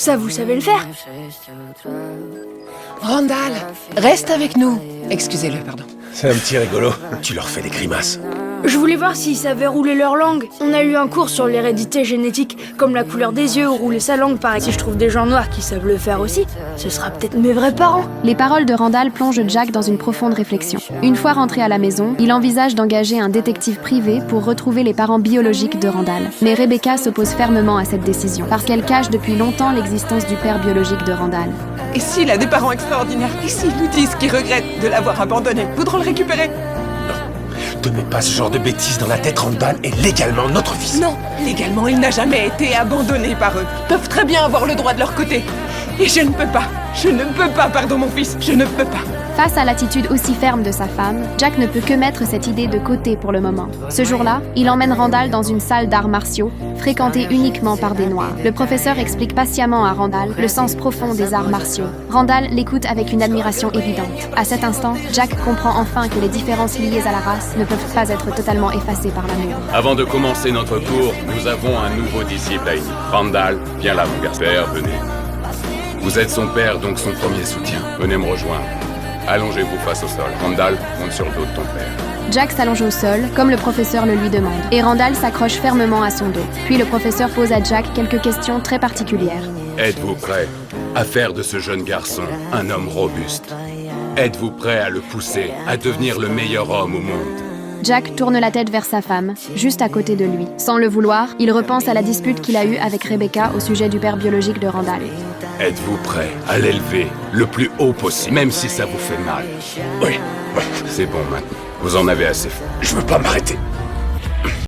Ça, vous savez le faire. Randall, reste avec nous. Excusez-le, pardon. C'est un petit rigolo. Tu leur fais des grimaces. Je voulais voir s'ils savaient rouler leur langue. On a eu un cours sur l'hérédité génétique, comme la couleur des yeux ou rouler sa langue, pareil. Si je trouve des gens noirs qui savent le faire aussi, ce sera peut-être mes vrais parents. Les paroles de Randall plongent Jack dans une profonde réflexion. Une fois rentré à la maison, il envisage d'engager un détective privé pour retrouver les parents biologiques de Randall. Mais Rebecca s'oppose fermement à cette décision, parce qu'elle cache depuis longtemps l'existence du père biologique de Randall. Et s'il a des parents extraordinaires? Et s'ils nous disent qu'ils regrettent de l'avoir abandonné? Voudront le récupérer? Te mets pas ce genre de bêtises dans la tête, Randall est légalement notre fils. Non, légalement, il n'a jamais été abandonné par eux. Ils peuvent très bien avoir le droit de leur côté. Et je ne peux pas, pardon mon fils, je ne peux pas. Face à l'attitude aussi ferme de sa femme, Jack ne peut que mettre cette idée de côté pour le moment. Ce jour-là, il emmène Randall dans une salle d'arts martiaux, fréquentée uniquement par des Noirs. Le professeur explique patiemment à Randall le sens profond des arts martiaux. Randall l'écoute avec une admiration évidente. À cet instant, Jack comprend enfin que les différences liées à la race ne peuvent pas être totalement effacées par l'amour. Avant de commencer notre cours, nous avons un nouveau disciple à unir. Randall, viens là mon garçon. Père, venez. Vous êtes son père, donc son premier soutien. Venez me rejoindre. Allongez-vous face au sol. Randall, monte sur le dos de ton père. Jack s'allonge au sol, comme le professeur le lui demande, et Randall s'accroche fermement à son dos. Puis le professeur pose à Jack quelques questions très particulières. Êtes-vous prêt à faire de ce jeune garçon un homme robuste? Êtes-vous prêt à le pousser à devenir le meilleur homme au monde? Jack tourne la tête vers sa femme, juste à côté de lui. Sans le vouloir, il repense à la dispute qu'il a eue avec Rebecca au sujet du père biologique de Randall. Êtes-vous prêt à l'élever le plus haut possible, même si ça vous fait mal? Oui. C'est bon maintenant. Vous en avez assez fait. Je veux pas m'arrêter.